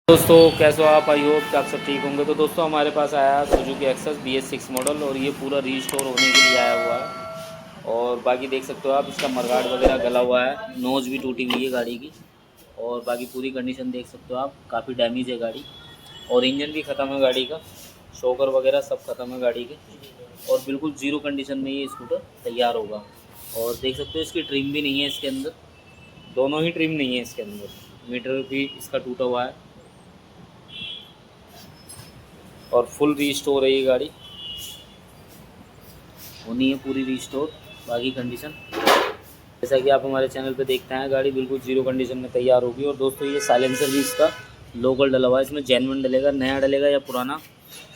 दोस्तों कैसे हो आप? आई होप कि आप सब ठीक होंगे। तो दोस्तों हमारे पास आया है सुजुकी एक्सेस BS6 मॉडल और ये पूरा रीस्टोर होने के लिए आया हुआ है। और बाकी देख सकते हो आप, इसका मडगार्ड वगैरह गला हुआ है, नोज भी टूटी हुई है गाड़ी की। और बाकी पूरी कंडीशन देख सकते हो आप, काफ़ी डैमेज है गाड़ी। और इंजन भी ख़त्म है गाड़ी का, शॉकर वगैरह सब ख़त्म है गाड़ी के। और बिल्कुल ज़ीरो कंडीशन में ये स्कूटर तैयार होगा। और देख सकते हो इसकी ट्रिम भी नहीं है इसके अंदर, दोनों ही ट्रिम नहीं है इसके अंदर। मीटर भी इसका टूटा हुआ है। और फुल रीस्टोर है ये गाड़ी, होनी है पूरी रीस्टोर। बाकी कंडीशन जैसा कि आप हमारे चैनल पे देखते हैं, गाड़ी बिल्कुल ज़ीरो कंडीशन में तैयार होगी। और दोस्तों ये साइलेंसर भी इसका लोकल डला हुआ है, इसमें जेन्युइन डलेगा, नया डलेगा या पुराना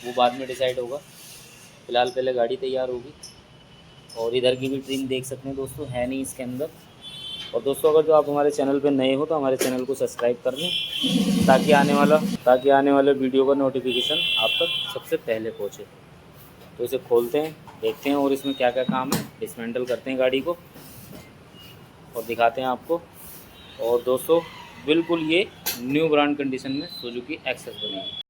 वो बाद में डिसाइड होगा। फ़िलहाल पहले गाड़ी तैयार होगी। और इधर की भी ट्रिम देख सकते हैं दोस्तों, है नहीं इसके अंदर। और दोस्तों अगर जो आप हमारे चैनल पे नए हो तो हमारे चैनल को सब्सक्राइब कर लें, ताकि आने वाले वीडियो का नोटिफिकेशन आप तक सबसे पहले पहुँचे। तो इसे खोलते हैं, देखते हैं और इसमें क्या क्या काम है, डिसमेंटल करते हैं गाड़ी को और दिखाते हैं आपको। और दोस्तों बिल्कुल ये न्यू ब्रांड कंडीशन में सुजुकी एक्सेस बनी है।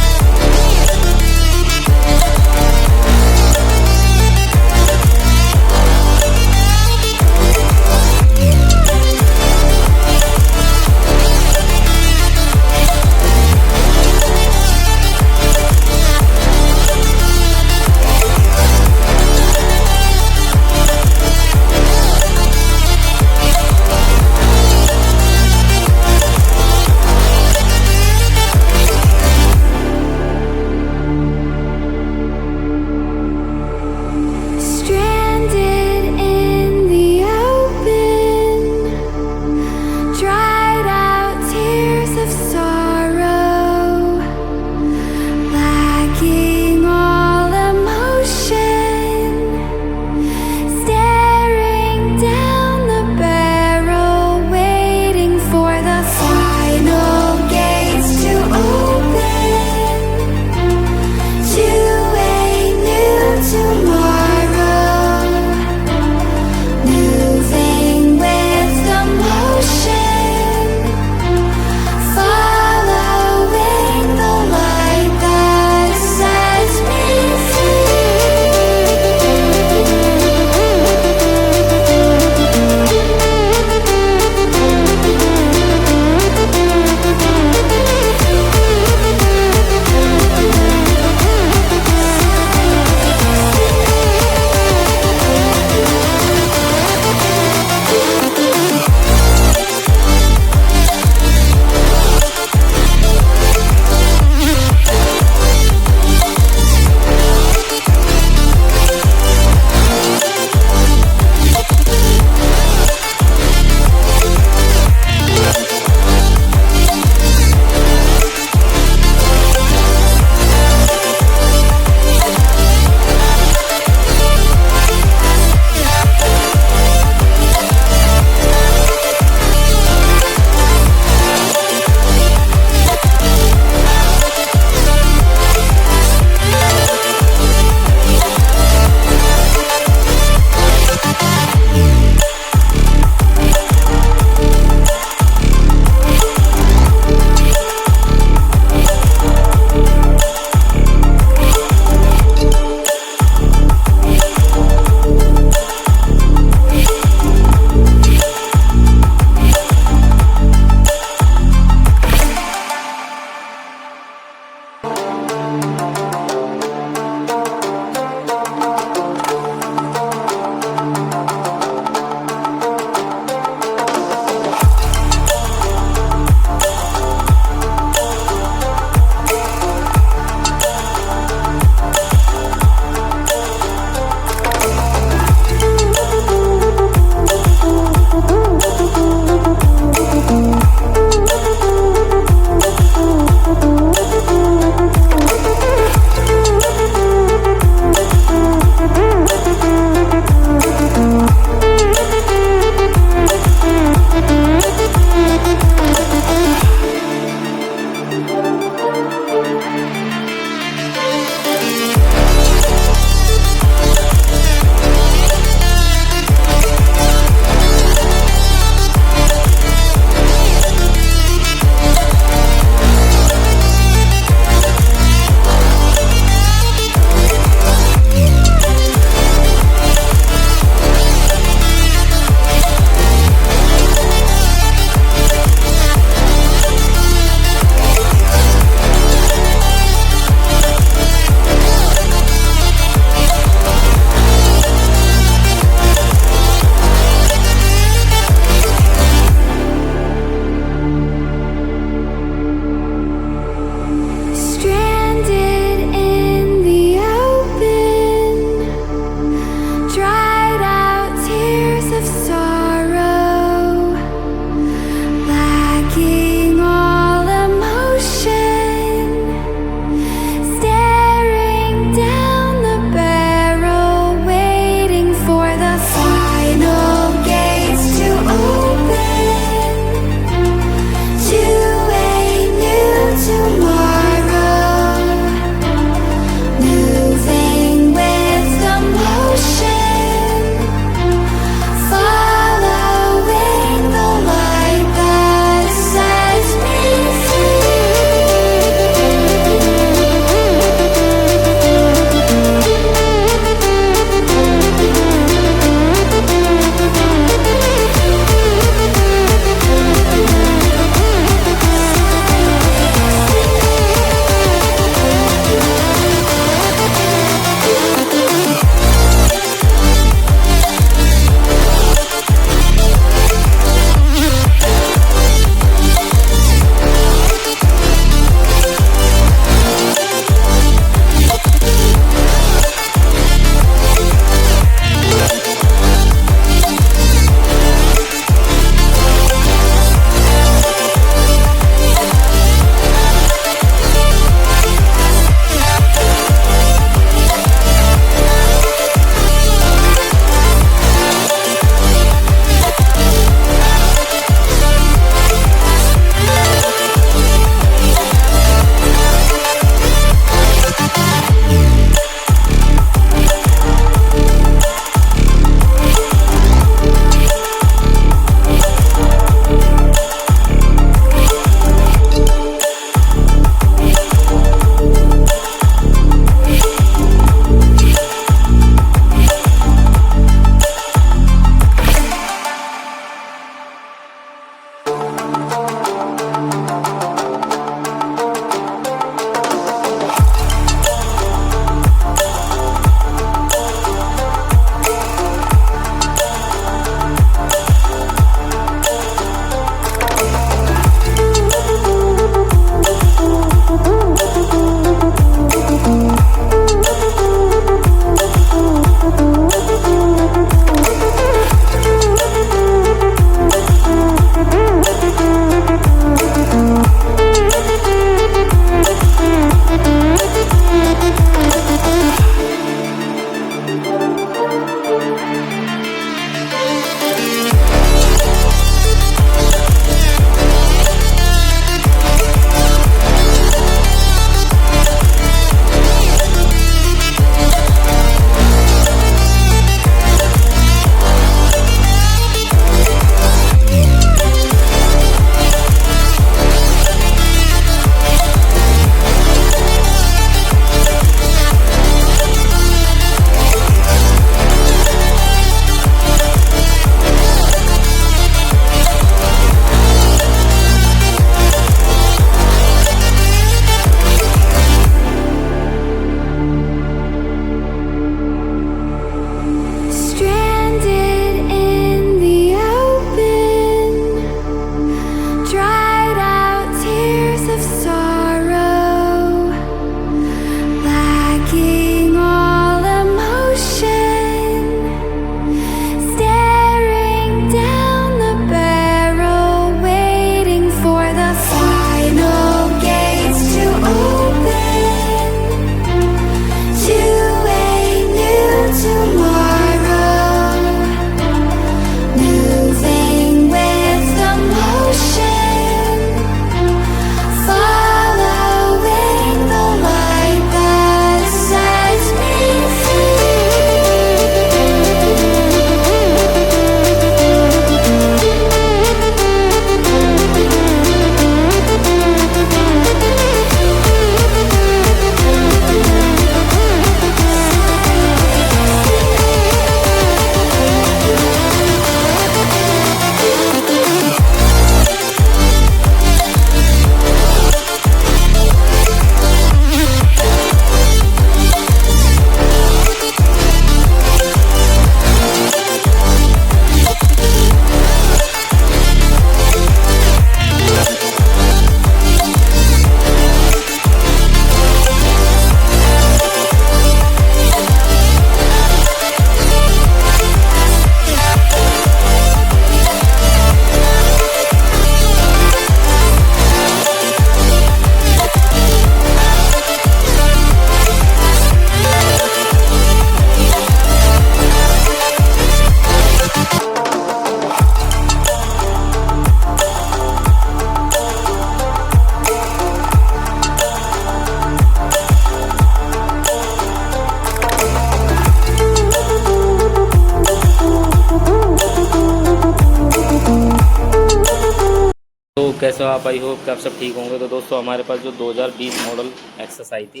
कैसे हो आप? आई होप कि आप सब ठीक होंगे। तो दोस्तों हमारे पास जो 2020 मॉडल एक्सेस आई थी,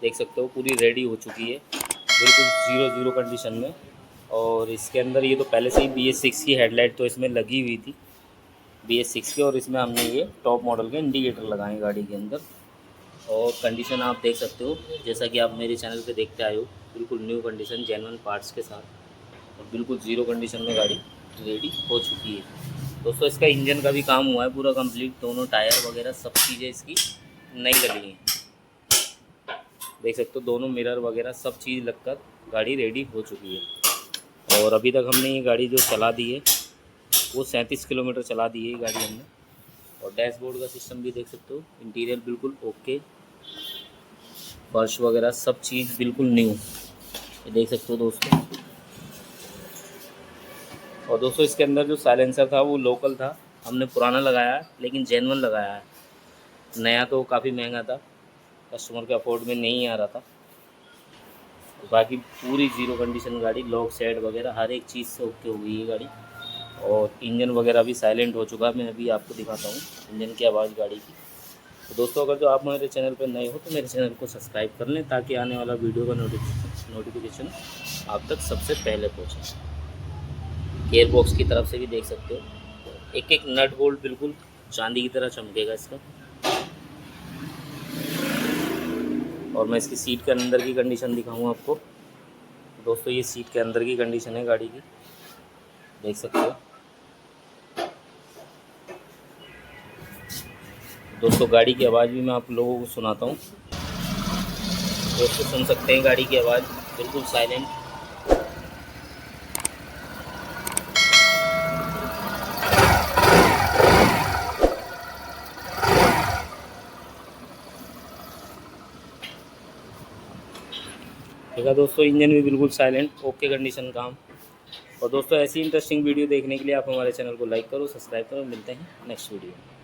देख सकते हो पूरी रेडी हो चुकी है, बिल्कुल ज़ीरो कंडीशन में। और इसके अंदर ये तो पहले से ही BS6 की हेडलाइट तो इसमें लगी हुई थी, BS6 की। और इसमें हमने ये टॉप मॉडल के इंडिकेटर लगाए हैं गाड़ी के अंदर। और कंडीशन आप देख सकते हो, जैसा कि आप मेरे चैनल पे देखते आए हो, बिल्कुल न्यू कंडीशन जेन्युइन पार्ट्स के साथ और बिल्कुल ज़ीरो कंडीशन में गाड़ी रेडी हो चुकी है। दोस्तों इसका इंजन का भी काम हुआ है पूरा कंप्लीट, दोनों टायर वगैरह सब चीज़ें इसकी नई लगी हैं। देख सकते हो दोनों मिरर वगैरह सब चीज़ लगकर गाड़ी रेडी हो चुकी है। और अभी तक हमने ये गाड़ी जो चला दी है वो 37 किलोमीटर चला दी है गाड़ी हमने। और डैशबोर्ड का सिस्टम भी देख सकते हो, इंटीरियर बिल्कुल ओके, फर्श वगैरह सब चीज़ बिल्कुल न्यू, ये देख सकते हो दोस्तों। और दोस्तों इसके अंदर जो साइलेंसर था वो लोकल था, हमने पुराना लगाया है लेकिन जेन्युइन लगाया है। नया तो काफ़ी महंगा था, कस्टमर के अफोर्ड में नहीं आ रहा था। बाकी पूरी ज़ीरो कंडीशन गाड़ी, लॉक सेट वगैरह हर एक चीज़ से ओके हो गई है गाड़ी। और इंजन वगैरह भी साइलेंट हो चुका है। मैं अभी आपको दिखाता हूँ इंजन की आवाज़ गाड़ी की। तो दोस्तों अगर जो आप मेरे चैनल पर नए हो तो मेरे चैनल को सब्सक्राइब कर लें, ताकि आने वाला वीडियो का नोटिफिकेशन आप तक सबसे पहले पहुँचे। गियर बॉक्स की तरफ से भी देख सकते हो, एक एक नट बोल्ट बिल्कुल चांदी की तरह चमकेगा इसका। और मैं इसकी सीट के अंदर की कंडीशन दिखाऊंगा आपको। दोस्तों ये सीट के अंदर की कंडीशन है गाड़ी की, देख सकते हो। दोस्तों गाड़ी की आवाज़ भी मैं आप लोगों को सुनाता हूँ। दोस्तों सुन सकते हैं गाड़ी की आवाज़ बिल्कुल साइलेंट। देखा दोस्तों, इंजन भी बिल्कुल साइलेंट, ओके कंडीशन काम। और दोस्तों ऐसी इंटरेस्टिंग वीडियो देखने के लिए आप हमारे चैनल को लाइक करो, सब्सक्राइब करो। मिलते हैं नेक्स्ट वीडियो में।